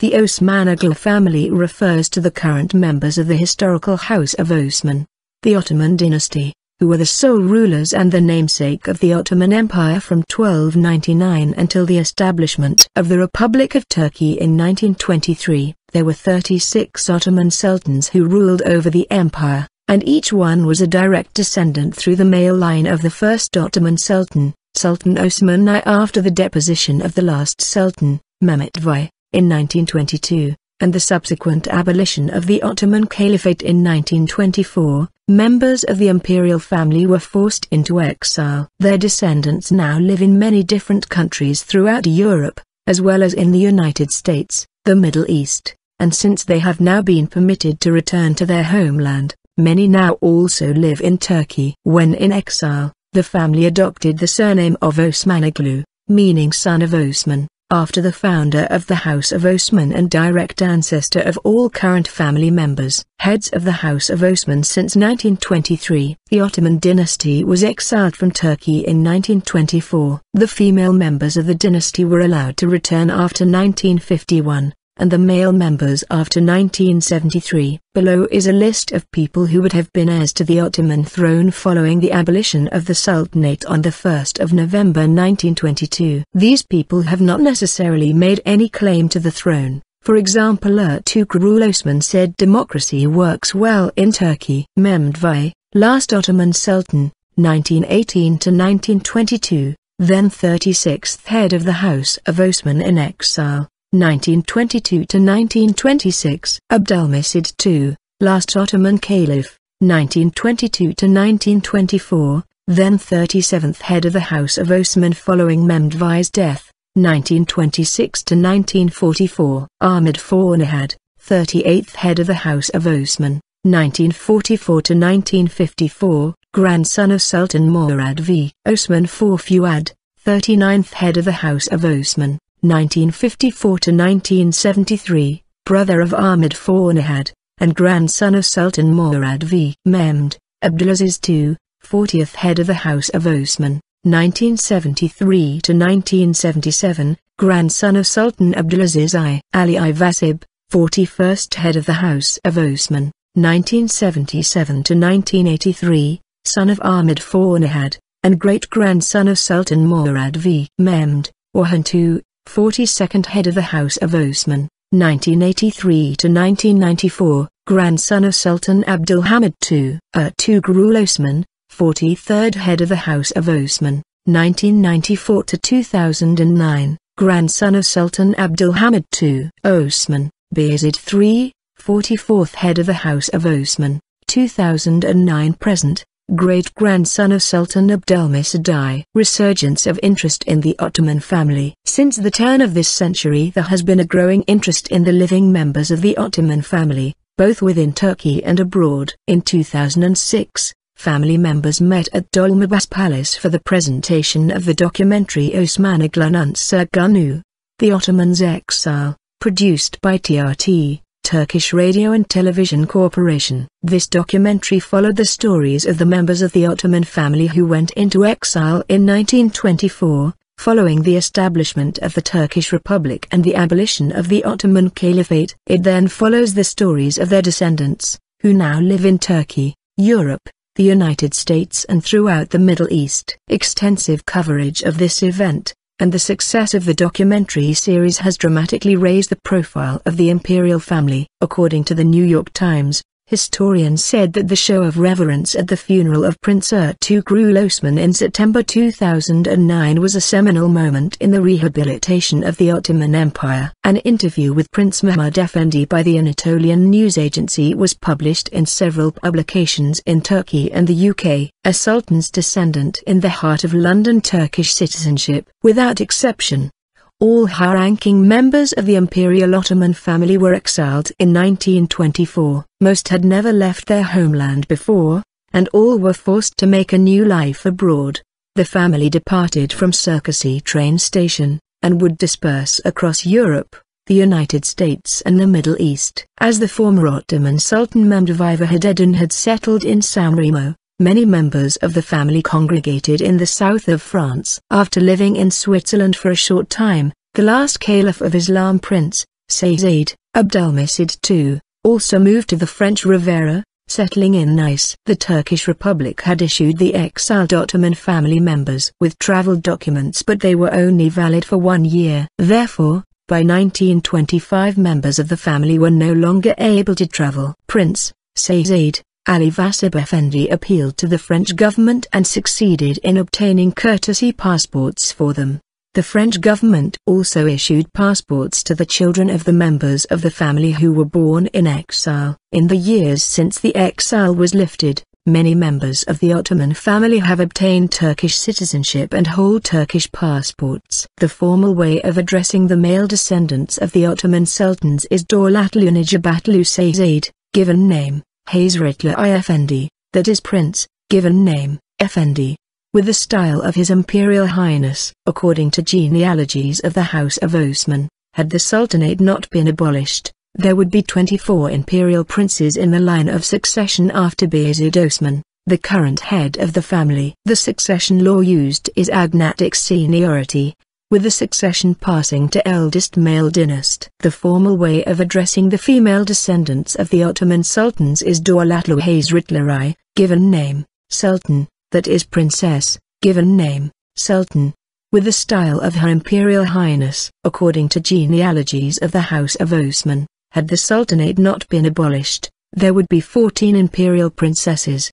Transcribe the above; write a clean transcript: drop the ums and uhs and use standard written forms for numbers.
The Osmanoğlu family refers to the current members of the historical House of Osman, the Ottoman Dynasty, who were the sole rulers and the namesake of the Ottoman Empire from 1299 until the establishment of the Republic of Turkey in 1923. There were 36 Ottoman Sultans who ruled over the empire, and each one was a direct descendant through the male line of the first Ottoman Sultan, Sultan Osman I, after the deposition of the last Sultan, Mehmet VI, in 1922, and the subsequent abolition of the Ottoman Caliphate in 1924. Members of the imperial family were forced into exile. Their descendants now live in many different countries throughout Europe, as well as in the United States, the Middle East, and since they have now been permitted to return to their homeland, many now also live in Turkey. When in exile, the family adopted the surname of Osmanoğlu, meaning son of Osman, after the founder of the House of Osman and direct ancestor of all current family members. Heads of the House of Osman since 1923. The Ottoman dynasty was exiled from Turkey in 1924. The female members of the dynasty were allowed to return after 1951, and the male members after 1973. Below is a list of people who would have been heirs to the Ottoman throne following the abolition of the Sultanate on the 1st of November 1922. These people have not necessarily made any claim to the throne. For example, Ertuğrul Osman said democracy works well in Turkey. Mehmet VI, last Ottoman Sultan, 1918 to 1922, then 36th head of the House of Osman in exile, 1922 to 1926. Abdülmecid II, last Ottoman Caliph, 1922 to 1924, then 37th head of the House of Osman following Mehmet VI's death, 1926 to 1944. Ahmed Fornihad, 38th head of the House of Osman, 1944 to 1954, grandson of Sultan Murad V. Osman IV Fuad, 39th head of the House of Osman, 1954 to 1973, brother of Ahmed Fornihad, and grandson of Sultan Murad V. Mehmed Abdülaziz II, 40th head of the House of Osman, 1973 to 1977, grandson of Sultan Abdülaziz I. Ali I Vasib, 41st head of the House of Osman, 1977 to 1983, son of Ahmed Fornihad, and great-grandson of Sultan Murad V. Mehmed Orhan II, 42nd head of the House of Osman, 1983 to 1994, grandson of Sultan Abdülhamid II. Ertuğrul Osman, 43rd head of the House of Osman, 1994 to 2009, grandson of Sultan Abdülhamid II. Osman Bayezid III, 44th head of the House of Osman, 2009 present, great-grandson of Sultan Abdülmecid I. Resurgence of interest in the Ottoman family. Since the turn of this century there has been a growing interest in the living members of the Ottoman family, both within Turkey and abroad. In 2006, family members met at Dolmabahce Palace for the presentation of the documentary Osmanoğlu Unsur, The Ottomans' Exile, produced by TRT, Turkish Radio and Television Corporation. This documentary followed the stories of the members of the Ottoman family who went into exile in 1924, following the establishment of the Turkish Republic and the abolition of the Ottoman Caliphate. It then follows the stories of their descendants, who now live in Turkey, Europe, the United States and throughout the Middle East. Extensive coverage of this event, and the success of the documentary series has dramatically raised the profile of the imperial family. According to the New York Times, historians said that the show of reverence at the funeral of Prince Ertuğrul Osman in September 2009 was a seminal moment in the rehabilitation of the Ottoman Empire. An interview with Prince Mehmed Efendi by the Anatolian news agency was published in several publications in Turkey and the UK. A sultan's descendant in the heart of London Turkish citizenship. Without exception, all high-ranking members of the Imperial Ottoman family were exiled in 1924. Most had never left their homeland before, and all were forced to make a new life abroad. The family departed from Circasi train station, and would disperse across Europe, the United States and the Middle East. As the former Ottoman Sultan Mehmed VI had settled in San Remo, many members of the family congregated in the south of France. After living in Switzerland for a short time, the last Caliph of Islam Prince, Sayyid Abdülmecid II, also moved to the French Riviera, settling in Nice. The Turkish Republic had issued the exiled Ottoman family members with travel documents, but they were only valid for 1 year. Therefore, by 1925 members of the family were no longer able to travel. Prince Sayyid Ali Vasip Effendi appealed to the French government and succeeded in obtaining courtesy passports for them. The French government also issued passports to the children of the members of the family who were born in exile. In the years since the exile was lifted, many members of the Ottoman family have obtained Turkish citizenship and hold Turkish passports. The formal way of addressing the male descendants of the Ottoman Sultans is Dorlatlu Nijabatlu Sayyid, given name, Hazretli I Effendi, that is Prince, given name, Effendi, with the style of His Imperial Highness. According to genealogies of the House of Osman, had the Sultanate not been abolished, there would be 24 imperial princes in the line of succession after Bayezid Osman, the current head of the family. The succession law used is agnatic seniority, with the succession passing to eldest male dynast. The formal way of addressing the female descendants of the Ottoman Sultans is Dorlatlu Hazretli I, given name, Sultan, that is Princess, given name, Sultan, with the style of Her Imperial Highness. According to genealogies of the House of Osman, had the Sultanate not been abolished, there would be 14 imperial princesses,